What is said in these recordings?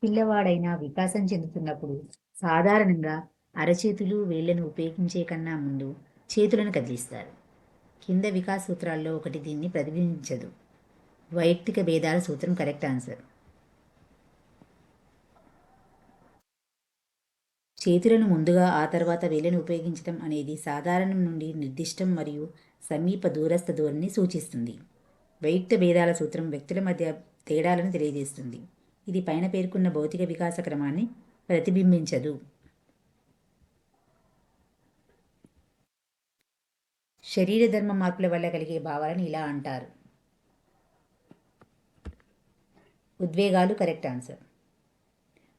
పిల్లవాడైనా వికాసం చెందుతున్నప్పుడు సాధారణంగా అరచేతులు, వేళ్లను ఉపయోగించే కన్నా ముందు చేతులను కదిలిస్తారు. కింద వికాస్ సూత్రాల్లో ఒకటి దీన్ని ప్రతిబింబించదు. వైయక్తిక భేదాల సూత్రం కరెక్ట్ ఆన్సర్. చేతులను ముందుగా ఆ తర్వాత వేళ్లను ఉపయోగించడం అనేది సాధారణం నుండి నిర్దిష్టం మరియు సమీప దూరస్థ ధోరణిని సూచిస్తుంది. వైయక్తిక భేదాల సూత్రం వ్యక్తుల మధ్య తేడాలను తెలియజేస్తుంది. ఇది పైన పేర్కొన్న భౌతిక వికాస క్రమాన్ని ప్రతిబింబించదు. శరీర ధర్మ మార్పుల వల్ల కలిగే భావాలను ఇలా అంటారు. ఉద్వేగాలు కరెక్ట్ ఆన్సర్.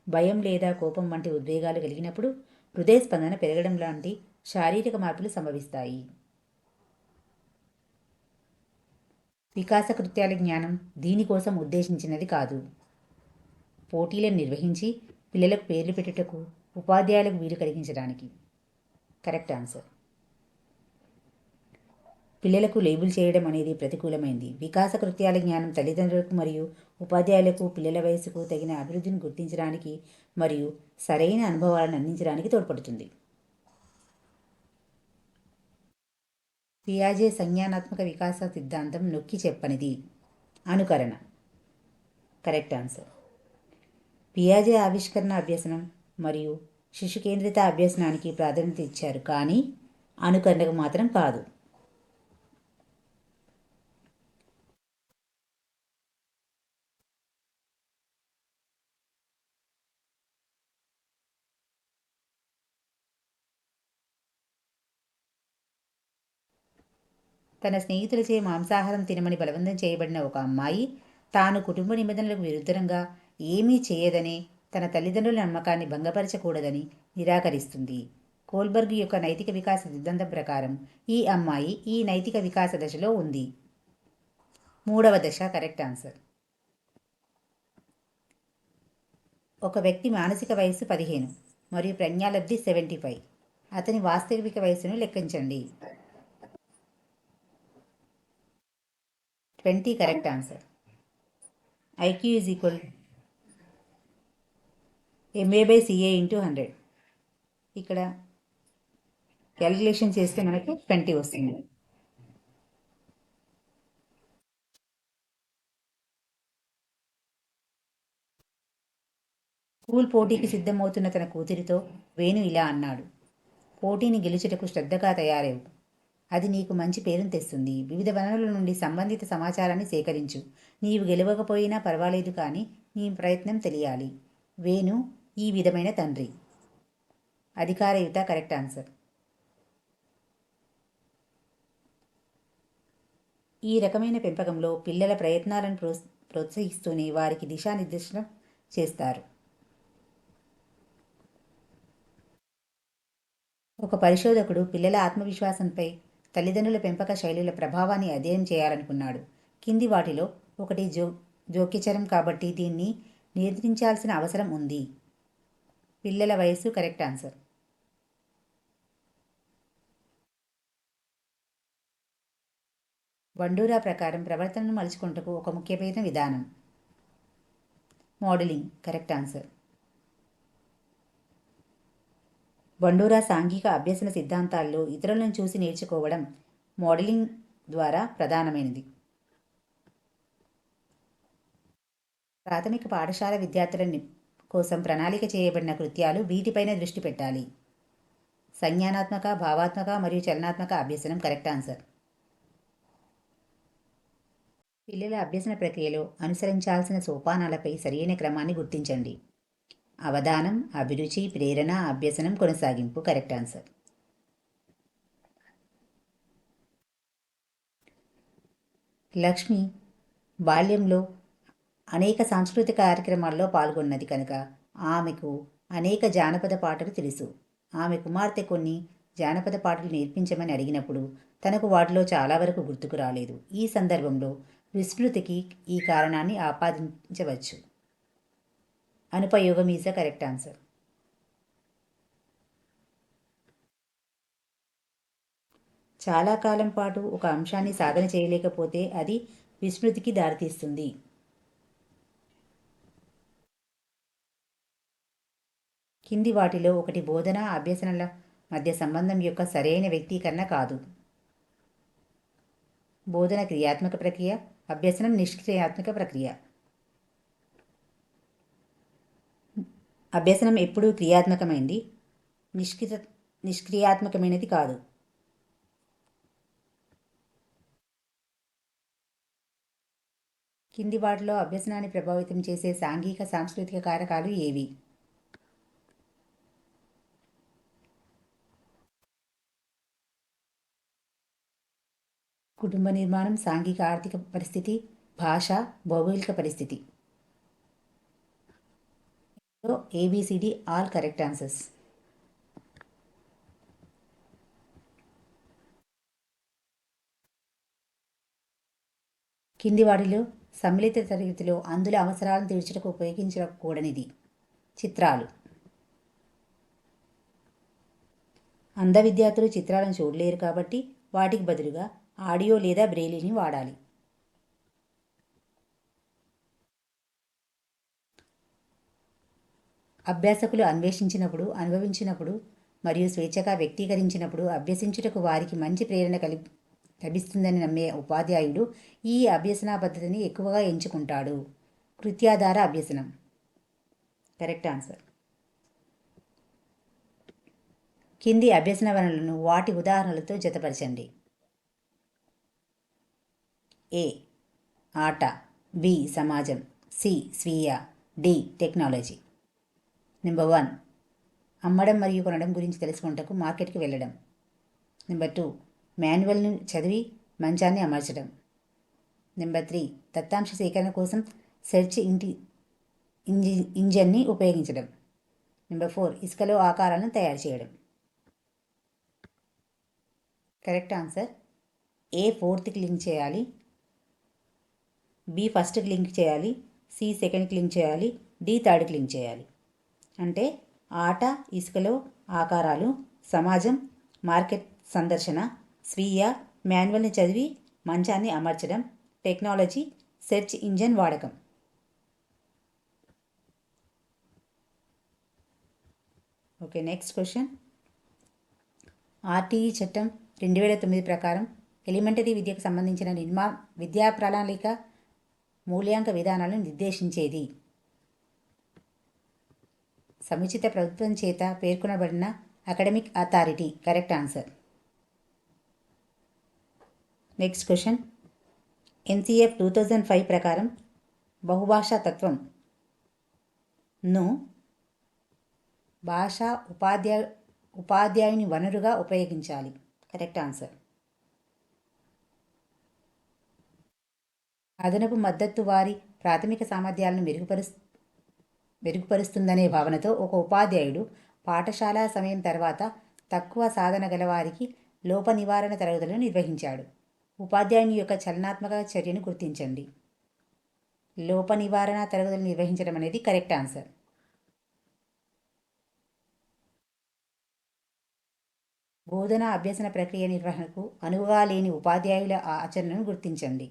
భయం లేదా కోపం వంటి ఉద్వేగాలు కలిగినప్పుడు హృదయ స్పందన పెరగడం లాంటి శారీరక మార్పులు సంభవిస్తాయి. వికాస కృత్యాల జ్ఞానం దీనికోసం ఉద్దేశించినది కాదు. పోటీలను నిర్వహించి పిల్లలకు పేర్లు పెట్టుటకు ఉపాధ్యాయులకు వీలు కలిగించడానికి కరెక్ట్ ఆన్సర్. పిల్లలకు లేబుల్ చేయడం అనేది ప్రతికూలమైంది. వికాస కృత్యాల జ్ఞానం తల్లిదండ్రులకు మరియు ఉపాధ్యాయులకు పిల్లల వయసుకు తగిన అభివృద్ధిని గుర్తించడానికి మరియు సరైన అనుభవాలను అందించడానికి తోడ్పడుతుంది. పియాజే సంజ్ఞానాత్మక వికాస సిద్ధాంతం నొక్కి చెప్పనిది. అనుకరణ కరెక్ట్ ఆన్సర్. పియాజే ఆవిష్కరణ అభ్యసనం మరియు శిశు కేంద్రిత అభ్యసనానికి ప్రాధాన్యత ఇచ్చారు, కానీ అనుకరణకు మాత్రం కాదు. తన స్నేహితులచే మాంసాహారం తినమని బలవంతం చేయబడిన ఒక అమ్మాయి తాను కుటుంబ నిబంధనలకు విరుద్ధంగా ఏమీ చేయదనే తన తల్లిదండ్రుల నమ్మకాన్ని భంగపరచకూడదని నిరాకరిస్తుంది. కోల్బర్గ్ యొక్క నైతిక వికాస సిద్ధాంతం ప్రకారం ఈ అమ్మాయి ఈ నైతిక వికాస దశలో ఉంది. 3వ దశ కరెక్ట్ ఆన్సర్. ఒక వ్యక్తి మానసిక వయస్సు 15 మరియు ప్రజ్ఞాలబ్ధి 75. అతని వాస్తవిక వయస్సును లెక్కించండి. 20 correct answer. IQ is equal MA/CA × 100. ఇక్కడ క్యాలిక్యులేషన్ చేస్తే మనకు 20 వస్తుంది. స్కూల్ పోటీకి సిద్ధమవుతున్న తన కూతురితో వేణు ఇలా అన్నాడు. పోటీని గెలుచుటకు శ్రద్ధగా తయారేవు. అది నీకు మంచి పేరును తెస్తుంది. వివిధ వనరుల నుండి సంబంధిత సమాచారాన్ని సేకరించు. నీవు గెలవకపోయినా పర్వాలేదు, కానీ నీ ప్రయత్నం తెలియాలి. వేణు ఈ విధమైన తండ్రి. అధికారయుత కరెక్ట్ ఆన్సర్. ఈ రకమైన పెంపకంలో పిల్లల ప్రయత్నాలను ప్రోత్సహిస్తూనే వారికి దిశానిర్దేశనం చేస్తారు. ఒక పరిశోధకుడు పిల్లల ఆత్మవిశ్వాసంపై తల్లిదండ్రుల పెంపక శైలుల ప్రభావాన్ని అధ్యయనం చేయాలనుకున్నాడు. కింది వాటిలో ఒకటి జోక్యచరం కాబట్టి దీన్ని నియంత్రించాల్సిన అవసరం ఉంది. పిల్లల వయస్సు కరెక్ట్ ఆన్సర్. బండూరా ప్రకారం ప్రవర్తనను మలుచుకుంటకు ఒక ముఖ్యమైన విధానం మోడలింగ్ కరెక్ట్ ఆన్సర్. బండూరా సాంఘిక అభ్యసన సిద్ధాంతాల్లో ఇతరులను చూసి నేర్చుకోవడం మోడలింగ్ ద్వారా ప్రధానమైనది. ప్రాథమిక పాఠశాల విద్యార్థుల కోసం ప్రణాళిక చేయబడిన కృత్యాలు వీటిపైన దృష్టి పెట్టాలి. సంజ్ఞానాత్మక, భావాత్మక మరియు చలనాత్మక అభ్యసనం కరెక్ట్ ఆన్సర్. పిల్లల అభ్యసన ప్రక్రియలో అనుసరించాల్సిన సోపానాలపై సరైన క్రమాన్ని గుర్తించండి. అవధానం, అభిరుచి, ప్రేరణ, అభ్యసనం, కొనసాగింపు కరెక్ట్ ఆన్సర్. లక్ష్మి బాల్యంలో అనేక సాంస్కృతిక కార్యక్రమాల్లో పాల్గొన్నది కనుక ఆమెకు అనేక జానపద పాటలు తెలుసు. ఆమె కుమార్తె కొన్ని జానపద పాటలు నేర్పించమని అడిగినప్పుడు తనకు వాటిలో చాలా వరకు గుర్తుకు రాలేదు. ఈ సందర్భంలో విస్మృతికి ఈ కారణాన్ని ఆపాదించవచ్చు. అనుపయోగం ఈజ్ ద కరెక్ట్ ఆన్సర్. చాలా కాలం పాటు ఒక అంశాన్ని సాధన చేయలేకపోతే అది విస్మృతికి దారితీస్తుంది. కింది వాటిలో ఒకటి బోధన అభ్యసనల మధ్య సంబంధం యొక్క సరైన వ్యక్తీకరణ కాదు. బోధన క్రియాత్మక ప్రక్రియ, అభ్యసనం నిష్క్రియాత్మక ప్రక్రియ. అభ్యసనం ఎప్పుడూ క్రియాత్మకమైంది, నిష్క్రియాత్మకమైనది కాదు. కింది వాటిలో అభ్యసనాన్ని ప్రభావితం చేసే సాంఘిక సాంస్కృతిక కారకాలు ఏవి? కుటుంబ నిర్మాణం, సాంఘిక ఆర్థిక పరిస్థితి, భాష, భౌగోళిక పరిస్థితి. So A B C D all correct answers. కింది వాటిలో సమ్మిళిత తరగతిలో అందుల అవసరాలను తీర్చుటకు ఉపయోగించకూడనిది. చిత్రాలు. అంధ విద్యార్థులు చిత్రాలను చూడలేరు కాబట్టి వాటికి బదులుగా ఆడియో లేదా బ్రెయిలీని వాడాలి. అభ్యాసకులు అన్వేషించినప్పుడు, అనుభవించినప్పుడు మరియు స్వేచ్ఛగా వ్యక్తీకరించినప్పుడు అభ్యసించుటకు వారికి మంచి ప్రేరణ లభిస్తుందని నమ్మే ఉపాధ్యాయుడు ఈ అభ్యసన పద్ధతిని ఎక్కువగా ఎంచుకుంటాడు. కృత్యాధార అభ్యసనం. Correct answer. కింది అభ్యసన వనరులను వాటి ఉదాహరణలతో జతపరచండి. ఏ ఆట, బి సమాజం, సి స్వీయ, డి టెక్నాలజీ. నెంబర్ 1 అమ్మడం మరియు కొనడం గురించి తెలుసుకుంటకు మార్కెట్కి వెళ్ళడం. నెంబర్ 2 మాన్యువల్ను చదివి మంచాన్ని అమర్చడం. నెంబర్ 3 దత్తాంశ సేకరణ కోసం సెర్చ్ ఇంజన్ని ఉపయోగించడం. నెంబర్ 4 ఇసుకలో ఆకారాలను తయారు చేయడం. Correct answer. A 4th link చేయాలి, బి 1st లింక్ చేయాలి, సి 2nd లింక్ చేయాలి, డి 3rd లింక్ చేయాలి. అంటే ఆట, ఇసుకలో ఆకారాలు, సమాజం, మార్కెట్ సందర్శన, స్వీయ, మాన్యువల్ని చదివి మంచాన్ని అమర్చడం, టెక్నాలజీ, సెర్చ్ ఇంజన్ వాడకం. Okay, next question. ఆర్టీఈ చట్టం 2009 ప్రకారం ఎలిమెంటరీ విద్యకు సంబంధించిన విద్యా ప్రణాళిక మూల్యాంక విధానాలను నిర్దేశించేది. సముచిత ప్రభుత్వం చేత పేర్కొనబడిన academic authority. Correct answer. Next question. NCF 2005 ప్రకారం బహుభాషా తత్వంను భాషా ఉపాధ్యాయుని వనరుగా ఉపయోగించాలి. Correct answer. అదనపు మద్దతు వారి ప్రాథమిక సామర్థ్యాలను మెరుగుపరుస్తుందనే భావనతో ఒక ఉపాధ్యాయుడు పాఠశాల సమయం తర్వాత తక్కువ సాధన గల వారికి లోప నివారణ తరగతులను నిర్వహించాడు. ఉపాధ్యాయుని యొక్క చలనాత్మక చర్యను గుర్తించండి. లోప నివారణ తరగతులు నిర్వహించడం అనేది కరెక్ట్ ఆన్సర్. బోధన అభ్యసన ప్రక్రియ నిర్వహణకు అనువుగా లేని ఉపాధ్యాయుల ఆచరణను గుర్తించండి.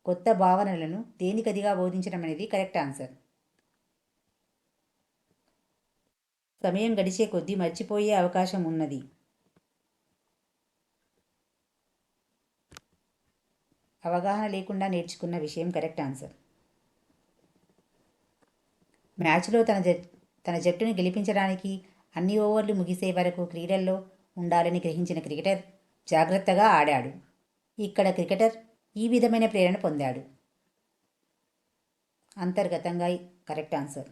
కొత్త భావనలను దేనికదిగా బోధించడం అనేది కరెక్ట్ ఆన్సర్. సమయం గడిచే కొద్దీ మర్చిపోయే అవకాశం ఉన్నది. అవగాహన లేకుండా నేర్చుకున్న విషయం. Correct answer. మ్యాచ్లో తన జట్టును గెలిపించడానికి అన్ని ఓవర్లు ముగిసే వరకు క్రీడల్లో ఉండాలని గ్రహించిన క్రికెటర్ జాగ్రత్తగా ఆడాడు. ఇక్కడ క్రికెటర్ ఈ విధమైన ప్రేరణ పొందాడు. అంతర్గతంగా. Correct answer.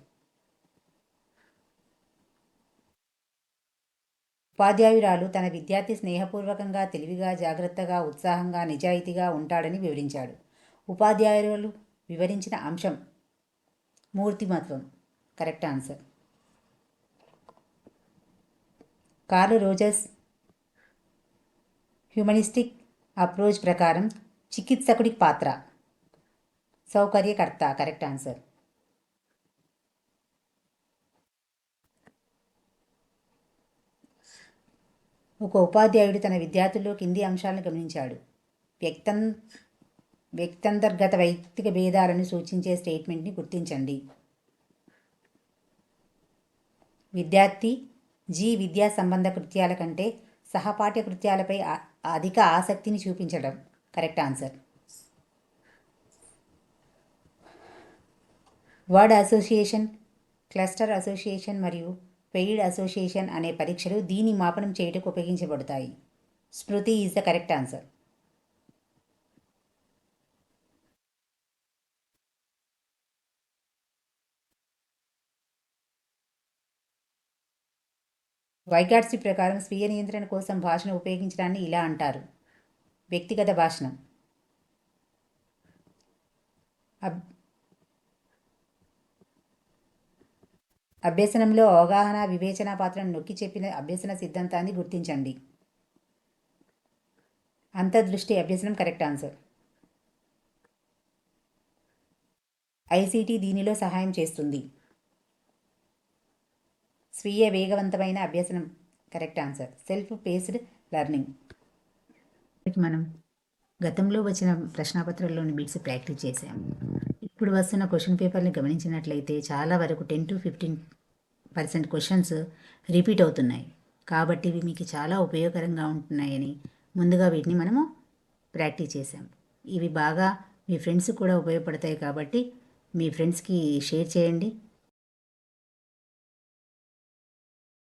ఉపాధ్యాయురాలు తన విద్యార్థి స్నేహపూర్వకంగా, తెలివిగా, జాగ్రత్తగా, ఉత్సాహంగా, నిజాయితీగా ఉంటాడని వివరించాడు. ఉపాధ్యాయురాలు వివరించిన అంశం మూర్తిమత్వం. Correct answer. Carl Rogers humanistic approach ప్రకారం చికిత్సకుడి పాత్ర సౌకర్యకర్త. Correct answer. ఒక ఉపాధ్యాయుడు తన విద్యార్థుల్లో కింది అంశాలను గమనించాడు. వ్యక్తంతర్గత వైయక్తిక భేదాలను సూచించే స్టేట్మెంట్ని గుర్తించండి. విద్యార్థి జీ విద్యా సంబంధ కృత్యాల కంటే సహపాఠ్య కృత్యాలపై అధిక ఆసక్తిని చూపించడం. Correct answer. Word association, cluster association మరియు పెయిడ్ అసోసియేషన్ అనే పరీక్షలు దీని మాపనం చేయుటకు ఉపయోగించబడతాయి. స్మృతి ఈజ్ ద కరెక్ట్ ఆన్సర్. వైగాట్సి ప్రకారం స్వీయ నియంత్రణ కోసం భాషను ఉపయోగించడాన్ని ఇలా అంటారు: వ్యక్తిగత భాషణం. అభ్యసనంలో అవగాహన, వివేచన పాత్రను నొక్కి చెప్పిన అభ్యసన సిద్ధాంతాన్ని గుర్తించండి. అంతర్దృష్టి అభ్యసనం కరెక్ట్ ఆన్సర్. ఐసీటీ దీనిలో సహాయం చేస్తుంది. స్వీయ వేగవంతమైన అభ్యసనం correct answer. Self paced learning. మనం గతంలో వచ్చిన ప్రశ్నాపత్రాల్లోని బిట్స్ ప్రాక్టీస్ చేసాము. ఇప్పుడు వస్తున్న క్వశ్చన్ పేపర్ని గమనించినట్లయితే చాలా వరకు 10 to 15% క్వశ్చన్స్ రిపీట్ అవుతున్నాయి. కాబట్టి ఇవి మీకు చాలా ఉపయోగకరంగా ఉంటున్నాయని ముందుగా వీటిని మనము ప్రాక్టీస్ చేసాం. ఇవి బాగా మీ ఫ్రెండ్స్కి కూడా ఉపయోగపడతాయి కాబట్టి మీ ఫ్రెండ్స్కి షేర్ చేయండి.